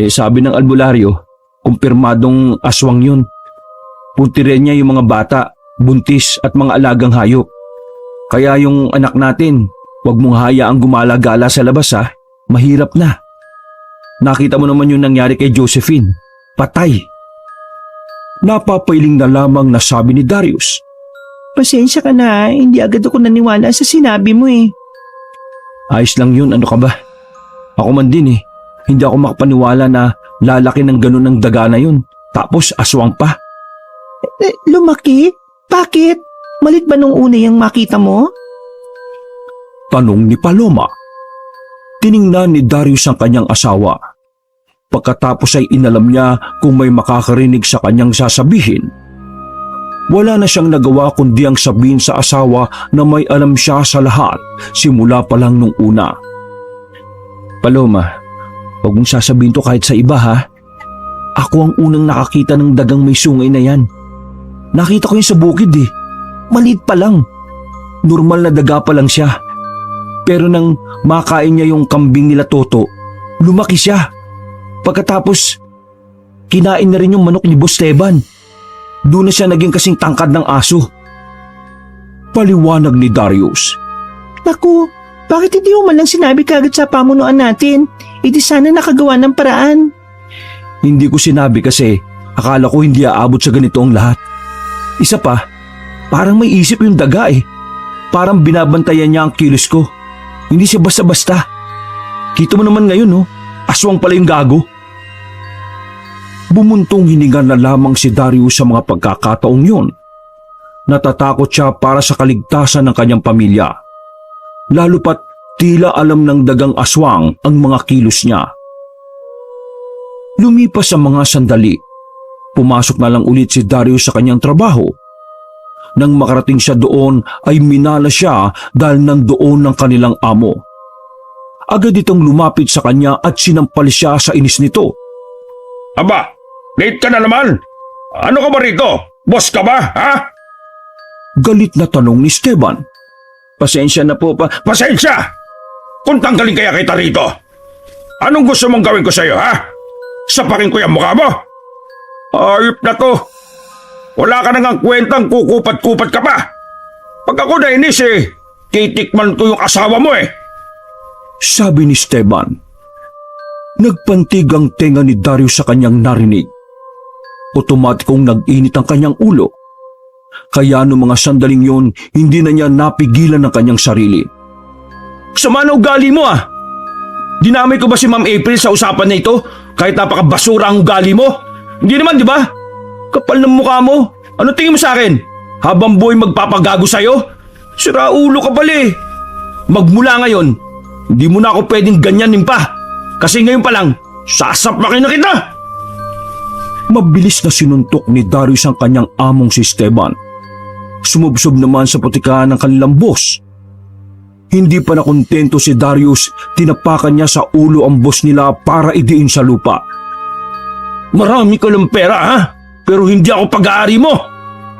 Sabi ng albularyo, kumpirmadong aswang yun. Puntirin niya yung mga bata, buntis at mga alagang hayop. Kaya yung anak natin, huwag mong hayaang gumala-gala sa labas ha. Mahirap na. Nakita mo naman yung nangyari kay Josephine. Patay. Napapailing na lamang na sabi ni Darius. Pasensya ka na, hindi agad ako naniwala sa sinabi mo eh. Ayos lang yun, ano ka ba? Ako man din eh. Hindi ako makapaniwala na lalaki ng ganun ang daga na yun. Tapos aswang pa. Lumaki? Bakit? Malit ba nung una yung makita mo? Tanong ni Paloma. Tiningnan ni Darius ang kanyang asawa. Pagkatapos ay inalam niya kung may makakarinig sa kanyang sasabihin. Wala na siyang nagawa kundi ang sabihin sa asawa na may alam siya sa lahat simula pa lang nung una. Paloma, huwag mong sasabihin to kahit sa iba ha. Ako ang unang nakakita ng dagang may sungay na yan. Nakita ko yun sa bukid eh. Maliit pa lang. Normal na daga pa lang siya. Pero nang makain niya yung kambing nila Toto, lumaki siya. Pagkatapos, kinain na rin yung manok ni Boss Teban. Doon na siya naging kasing tangkad ng aso. Paliwanag ni Darius. Naku, bakit hindi mo man lang sinabi kagad sa pamunuan natin? Di sana nakagawa ng paraan. Hindi ko sinabi kasi akala ko hindi aabot sa ganito ang lahat. Isa pa, parang may isip yung daga eh. Parang binabantayan niya ang kilos ko. Hindi siya basta-basta. Kita mo naman ngayon no, aswang pala yung gago. Bumuntong hininga na lamang si Darius sa mga pagkakataong yun. Natatakot siya para sa kaligtasan ng kanyang pamilya. Lalo pat tila alam ng dagang aswang ang mga kilos niya. Lumipas ang mga sandali. Pumasok na lang ulit si Darius sa kanyang trabaho. Nang makarating siya doon ay minala siya dahil nandoon ng kanilang amo. Agad itong lumapit sa kanya at sinampal siya sa inis nito. Aba, late ka na naman. Ano ka ba rito? Boss ka ba, ha? Galit na tanong ni Esteban. Pasensya na po pa. Pasensya! Kung tanggalin kaya kita rito. Anong gusto mong gawin ko sa'yo, ha? Sapakin ko yung mukha mo? Ayop na to. Wala ka nang kwentang kukupat-kupat ka pa. Pag ako nainis eh, titikman ko yung asawa mo eh. Sabi ni Esteban. Nagpantig ang tenga ni Darius sa kanyang narinig. Otomatikong nag-init ang kanyang ulo. Kaya noong mga sandaling yun, hindi na niya napigilan ang kanyang sarili. Sama na ugali mo ah! Dinamay ko ba si Ma'am April sa usapan na ito kahit napakabasura ang ugali mo? Hindi naman di ba? Kapal ng mukha mo. Ano tingin mo sa akin? Habang buhay magpapagago sa'yo? Sira ulo ka pala eh. Magmula ngayon, hindi mo na ako pwedeng ganyanin pa. Kasi ngayon pa lang, sasapakin na kita! Mabilis na sinuntok ni Darius ang kanyang among si Esteban. Sumubsob naman sa putikaan ng kanilang boss. Hindi pa nakontento si Darius, tinapakan niya sa ulo ang boss nila para idiin sa lupa. Marami ka ng pera ha? Pero hindi ako pag-aari mo.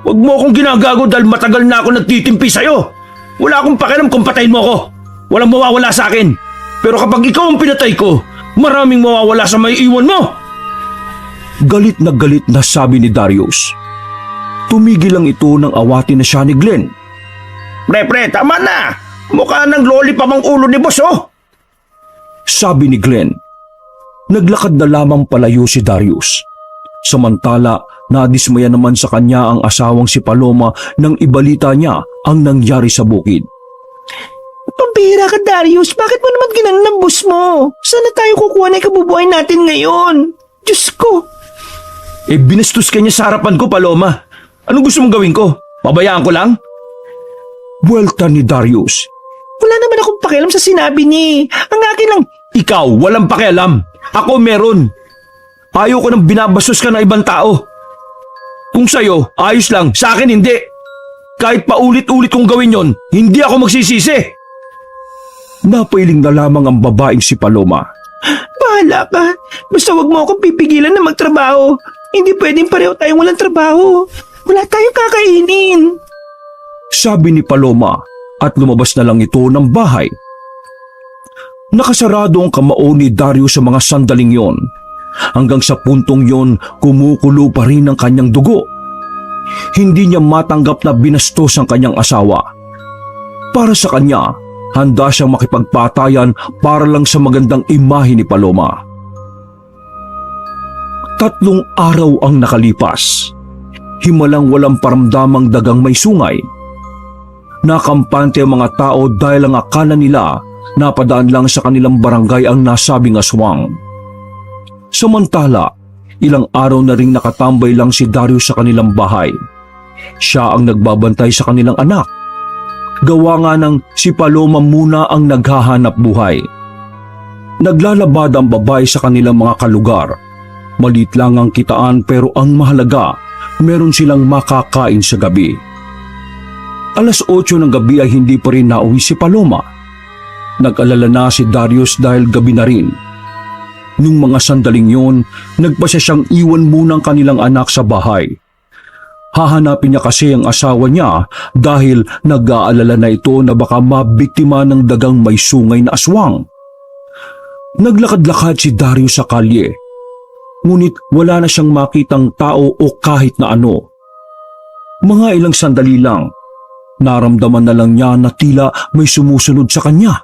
Huwag mo akong ginagago dahil matagal na ako nagtitimpi sa'yo. Wala akong pakialam kung patayin mo ako. Walang mawawala sa akin. Pero kapag ikaw ang pinatay ko, maraming mawawala sa may iwan mo. Galit na sabi ni Darius. Tumigil lang ito nang awatin na siya ni Glenn. Pre, tama na. Mukha ng lollipop ang ulo ni boss oh. Sabi ni Glenn. Naglakad na lamang palayo si Darius. Samantala, Nadismaya naman sa kanya ang asawang si Paloma nang ibalita niya ang nangyari sa bukid. Pambihira ka, Darius. Bakit mo naman ginanon ng boss mo? Saan na tayo kukuha na ikabubuhay natin ngayon? Diyos ko! Binastos ka niya sa harapan ko, Paloma. Anong gusto mong gawin ko? Pabayaan ko lang? Buwelta ni Darius. Wala naman akong pakialam sa sinabi ni. Ang akin lang, Ikaw, walang pakialam. Ako meron. Ayaw ko nang binabastos ka ng ibang tao. Kung sa'yo, ayos lang. Sa akin, hindi. Kahit paulit-ulit kong gawin yon, hindi ako magsisisi. Napailing na lamang ang babaeng si Paloma. bahala ka. Basta wag mo akong pipigilan na magtrabaho. Hindi pwedeng pareho tayong walang trabaho. Wala tayong kakainin. Sabi ni Paloma at lumabas na lang ito ng bahay. Nakasarado ang kamao ni Dario sa mga sandaling yon. Hanggang sa puntong yon, kumukulo pa rin ang kanyang dugo. Hindi niya matanggap na binastos ang kanyang asawa. Para sa kanya, handa siyang makipagpatayan para lang sa magandang imahe ni Paloma. 3 araw ang nakalipas. Himalang walang paramdamang dagang may sungay. Nakampante ang mga tao dahil ang akala nila napadaan lang sa kanilang barangay ang nasabing aswang. Samantala, ilang araw na ring nakatambay lang si Dario sa kanilang bahay. Siya ang nagbabantay sa kanilang anak. Gawa nga ng si Paloma muna ang naghahanap buhay. Naglalabad ang babae sa kanilang mga kalugar. Maliit lang ang kitaan pero ang mahalaga, meron silang makakain sa gabi. 8:00 ng gabi ay hindi pa rin nauwi si Paloma. Nag-alala na si Darius dahil gabi na rin. Nung mga sandaling yon, nagpasya siyang iwan muna ang kanilang anak sa bahay. Hahanapin niya kasi ang asawa niya dahil nag-aalala na ito na baka mabiktima ng dagang may sungay na aswang. Naglakad-lakad si Darius sa kalye. Ngunit wala na siyang makitang tao o kahit na ano. Mga ilang sandali lang, naramdaman na lang niya na tila may sumusunod sa kanya.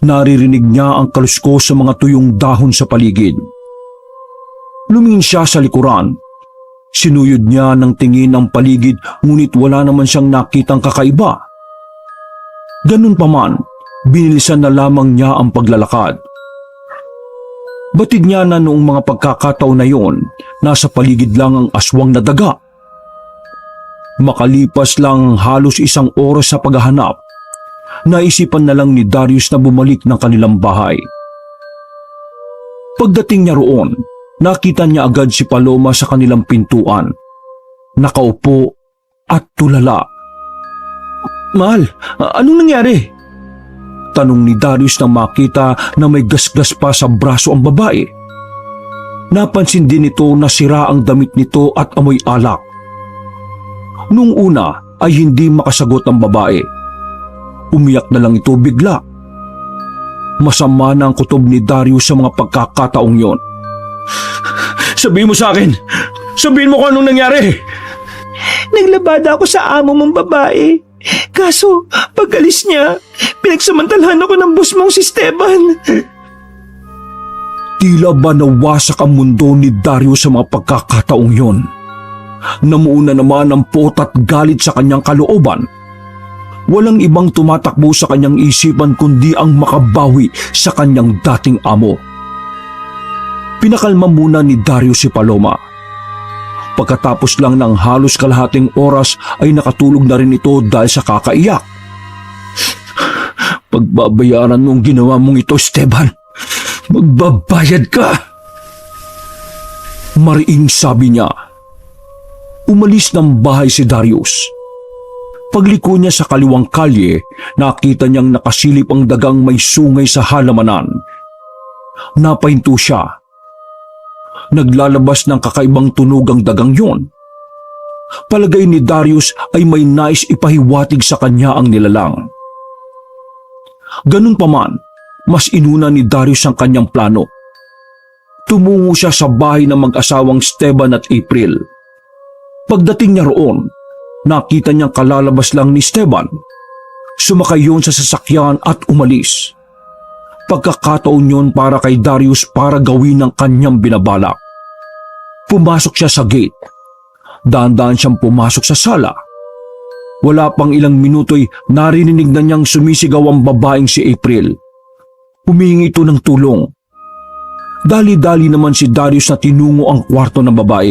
Naririnig niya ang kaluskos sa mga tuyong dahon sa paligid. Lumingin siya sa likuran. Sinuyod niya ng tingin ang paligid ngunit wala naman siyang nakitang kakaiba. Ganun pa man, binilisan na lamang niya ang paglalakad. Batid niya na noong mga pagkakataon na yon, nasa paligid lang ang aswang na daga. Makalipas lang halos 1 oras sa paghahanap, naisipan na lang ni Darius na bumalik ng kanilang bahay. Pagdating niya roon, nakita niya agad si Paloma sa kanilang pintuan. Nakaupo at tulala. "Mahal, anong nangyari?" Tanong ni Darius nang makita na may gasgas pa sa braso ang babae. Napansin din nito na sira ang damit nito at amoy alak. Nung una ay hindi makasagot ang babae. Umiyak na lang ito bigla. Masama na ang kutob ni Darius sa mga pagkakataong yon. Sabihin mo sa akin! Sabihin mo kung anong nangyari! Naglabada ako sa amo mong babae. Kaso, pag-alis niya, pinagsamantalahan ako ng boss mong si Esteban. Tila ba nawasak ang mundo ni Darius sa mga pagkakataong yon. Namuuna naman ang pot at galit sa kanyang kalooban. Walang ibang tumatakbo sa kanyang isipan kundi ang makabawi sa kanyang dating amo. Pinakalma muna ni Darius si Paloma. Pagkatapos lang ng halos kalahating oras ay nakatulog na rin ito dahil sa kakaiyak. "Pagbabayaran mo ang ginawa mong ito, Esteban. Magbabayad ka!" Mariing sabi niya. Umalis ng bahay si Darius. Pagliko niya sa kaliwang kalye, nakita niyang nakasilip ang dagang may sungay sa halamanan. Napahinto siya. Naglalabas ng kakaibang tunog ang dagang yon. Palagay ni Darius ay may nais ipahiwatig sa kanya ang nilalang. Ganun pa man, mas inuna ni Darius ang kanyang plano. Tumungo siya sa bahay ng mag-asawang Esteban at April. Pagdating niya roon, nakita niyang kalalabas lang ni Esteban. Sumakay yon sa sasakyan at umalis. Pagkakataon yon para kay Darius para gawin ang kanyang binabalak. Pumasok siya sa gate. Dahan-dahan siyang pumasok sa sala. Wala pang ilang minuto'y narinig na niyang sumisigaw ang babaeng si April. Humingi ito ng tulong. Dali-dali naman si Darius na tinungo ang kwarto ng babae.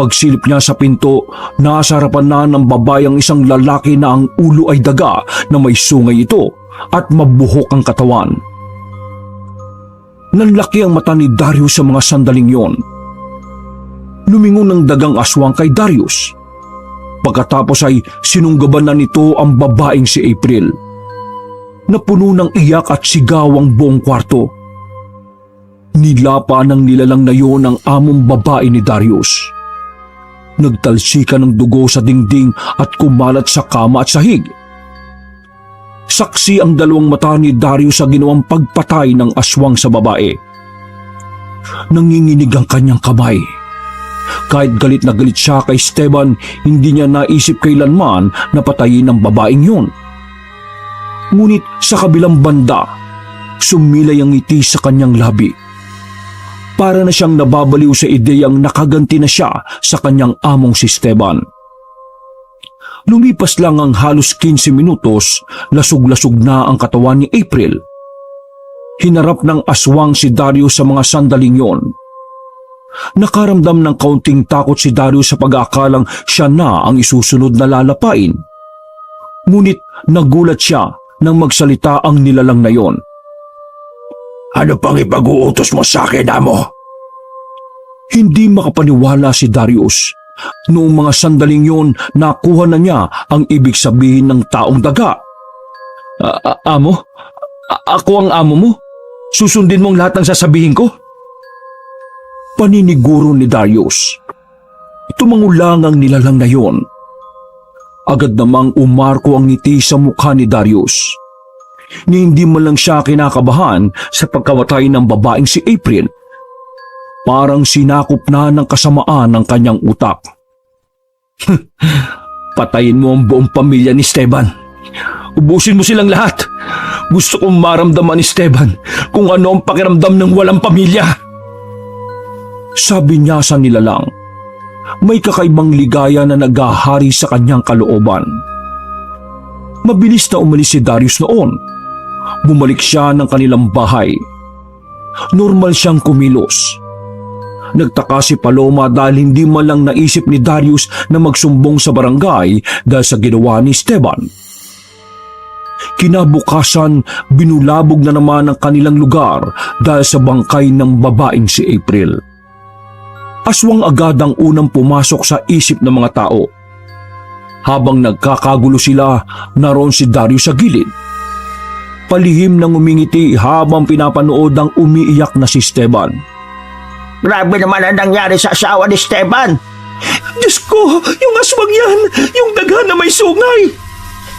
Pagsilip niya sa pinto, nasa harapan na ng babae ang isang lalaki na ang ulo ay daga na may sungay ito at mabuhok ang katawan. Nanlaki ang mata ni Darius sa mga sandaling yon. Lumingon ng dagang aswang kay Darius. Pagkatapos ay sinunggaban na nito ang babaeng si April. Napuno ng iyak at sigaw ang buong kwarto. Nilapa ng nilalang na yon ang among babae ni Darius. Nagtalsika ng dugo sa dingding at kumalat sa kama at sahig. Saksi ang dalawang mata ni Darius sa ginawang pagpatay ng aswang sa babae. Nanginginig ang kanyang kamay. Kahit galit na galit siya kay Esteban, hindi niya naisip kailanman na patayin ang babaeng yun. Ngunit sa kabilang banda, sumilay ang ngiti sa kanyang labi. Para na siyang nababaliw sa ideyang nakaganti na siya sa kanyang among si Esteban. Lumipas lang ang halos 15 minutos, lasog-lasog na ang katawan ni April. Hinarap ng aswang si Darius sa mga sandaling yon. Nakaramdam ng kaunting takot si Darius sa pag-aakalang siya na ang isusunod na lalapain. Ngunit nagulat siya nang magsalita ang nilalang na yon. Ano pang ipag-uutos mo sa akin, amo? Hindi makapaniwala si Darius. Noong mga sandaling yon, nakuha na niya ang ibig sabihin ng taong daga. Amo? Ako ang amo mo? Susundin mong lahat ng sasabihin ko? Paniniguro ni Darius. Tumangulang ang nilalang na yon. Agad namang umarko ang ngiti sa mukha ni Darius. Ni hindi man lang siya kinakabahan sa pagkamatay ng babaeng si April. Parang sinakop na ng kasamaan ng kanyang utak. Patayin mo ang buong pamilya ni Esteban. Ubusin mo silang lahat. Gusto kong maramdaman ni Esteban kung ano ang pakiramdam ng walang pamilya. Sabi niya sa nilalang. May kakaibang ligaya na naghahari sa kanyang kalooban. Mabilis na umalis si Darius noon. Bumalik siya ng kanilang bahay. Normal siyang kumilos. Nagtaka si Paloma dahil hindi man lang naisip ni Darius na magsumbong sa barangay dahil sa ginawa ni Esteban. Kinabukasan, binulabog na naman ang kanilang lugar dahil sa bangkay ng babaeng si April. Aswang agad ang unang pumasok sa isip ng mga tao. Habang nagkakagulo sila, naroon si Darius sa gilid. Palihim nang umingiti habang pinapanood ang umiiyak na si Esteban. Grabe naman ang nangyari sa asawa ni Esteban. Diyos ko, yung aswang yan, yung daghan na may sungay.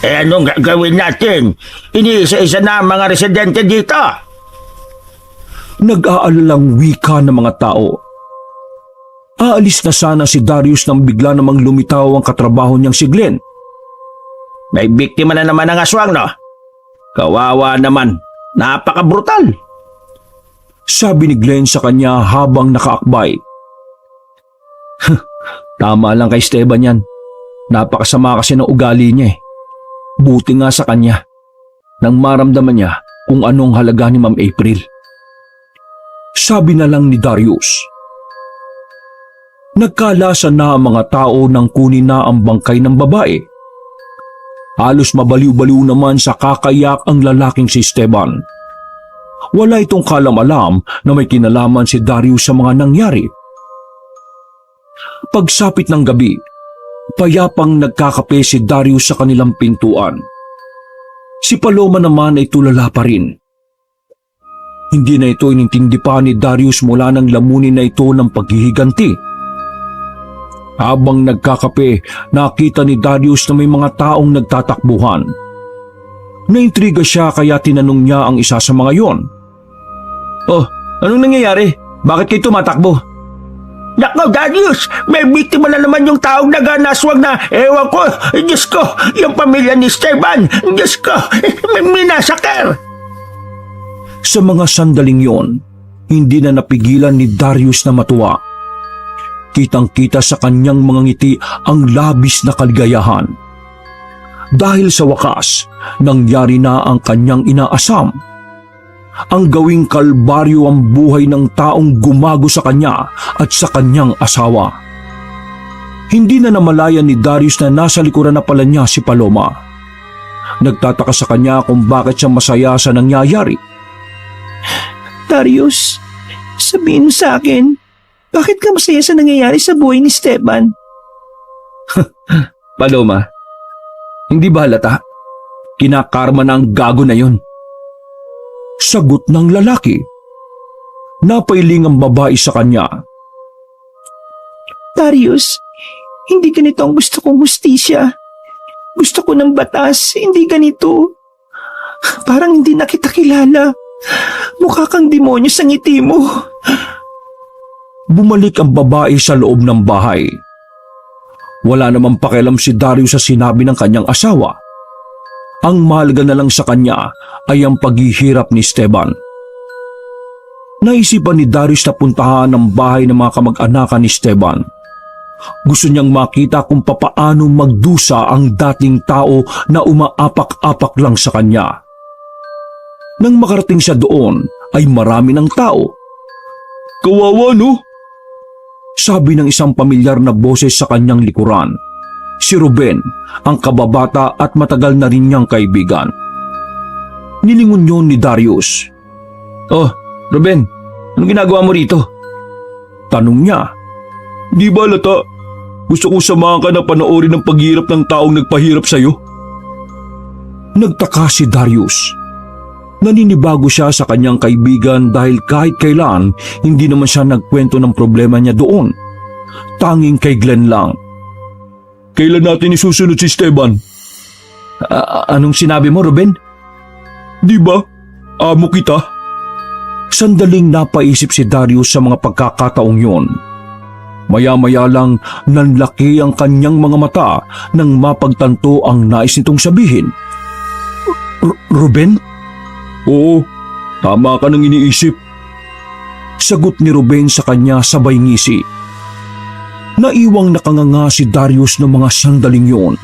Anong gagawin natin? Iniisa-isa na ang mga residente dito. Nag-aalalang wika ng mga tao. Aalis na sana si Darius nang bigla namang lumitaw ang katrabaho niyang si Glenn. May biktima na naman ng aswang, no? Kawawa naman. Napaka-brutal. Sabi ni Glenn sa kanya habang nakaakbay. Tama lang kay Esteban yan. Napakasama kasi ng ugali niya eh. Buti nga sa kanya nang maramdaman niya kung anong halaga ni Ma'am April. Sabi na lang ni Darius. Nagkalasa na ang mga tao nang kunin na ang bangkay ng babae. Halos mabaliw-baliw naman sa kakayak ang lalaking si Esteban. Wala itong kalam-alam na may kinalaman si Darius sa mga nangyari. Pagsapit ng gabi, payapang nagkakape si Darius sa kanilang pintuan. Si Paloma naman ay tulala pa rin. Hindi na ito inintindi pa ni Darius mula nang lamunin na ito ng paghihiganti. Habang nagkakape, nakita ni Darius na may mga taong nagtatakbuhan. Naintriga siya kaya tinanong niya ang isa sa mga yon. Oh, anong nangyayari? Bakit kayo tumatakbo? Nako, Darius! May biktima na naman yung taong naganaswag na, ewan ko, Diyos ko, yung pamilya ni Esteban, Diyos ko, may minasaker! Sa mga sandaling yon, hindi na napigilan ni Darius na matuwa. Kitang-kita sa kanyang mga ngiti ang labis na kaligayahan. Dahil sa wakas, nangyari na ang kanyang inaasam. Ang gawing kalbaryo ang buhay ng taong gumago sa kanya at sa kanyang asawa. Hindi na namalayan ni Darius na nasa likuran na pala niya si Paloma. Nagtataka sa kanya kung bakit siya masaya sa nangyayari. Darius, sabihin mo sa akin, bakit ka masaya sa nangyayari sa buhay ni Esteban? Paloma, hindi ba halata? Kinakarma na ang gago na yon. Sagot ng lalaki. Napailing ang babae sa kanya. Darius, hindi ganito ang gusto kong hustisya. Gusto ko ng batas, hindi ganito. Parang hindi na kita kilala. Mukha kang demonyo sa ngiti mo. Bumalik ang babae sa loob ng bahay. Wala namang pakialam si Darius sa sinabi ng kanyang asawa. Ang mahalaga na lang sa kanya ay ang paghihirap ni Esteban. Naisipan ni Darius na puntahan ang bahay ng mga kamag-anakan ni Esteban. Gusto niyang makita kung papaano magdusa ang dating tao na umaapak-apak lang sa kanya. Nang makarating siya doon ay marami ng tao. "Kawawa, no?" sabi ng isang pamilyar na boses sa kanyang likuran. Si Ruben, ang kababata at matagal na rin niyang kaibigan. Nilingon yun ni Darius. "Oh, Ruben, anong ginagawa mo rito?" tanong niya. "Di ba lata? Gusto kong samahan ka na panoorin ng paghirap ng taong nagpahirap sa'yo." Nagtaka si Darius. Naninibago siya sa kanyang kaibigan dahil kahit kailan hindi naman siya nagkwento ng problema niya doon. Tanging kay Glenn lang. "Kailan natin isusunod si Esteban?" Anong sinabi mo, Ruben?" "Di ba? Amo kita." Sandaling napaisip si Darius sa mga pagkakataong yun. Maya-maya lang nanlaki ang kanyang mga mata nang mapagtanto ang nais nitong sabihin. "Ruben?" "Oo, tama ka nang iniisip." Sagot ni Ruben sa kanya sabay ngisi. Naiwang nakanganga si Darius ng mga sandaling yun.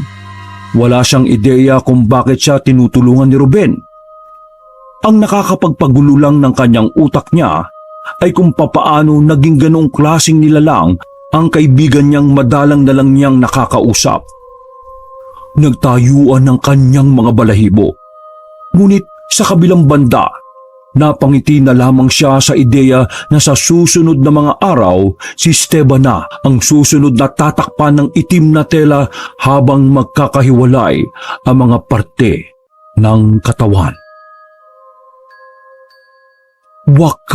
Wala siyang ideya kung bakit siya tinutulungan ni Ruben. Ang nakakapagpagulo lang ng kanyang utak niya ay kung papaano naging ganong klaseng nilalang ang kaibigan niyang madalang na lang niyang nakakausap. Nagtayuan ng kanyang mga balahibo. Ngunit sa kabilang banda, napangiti na lamang siya sa ideya na sa susunod na mga araw, si Esteban na ang susunod na tatakpan ng itim na tela habang magkakahiwalay ang mga parte ng katawan. Wakas.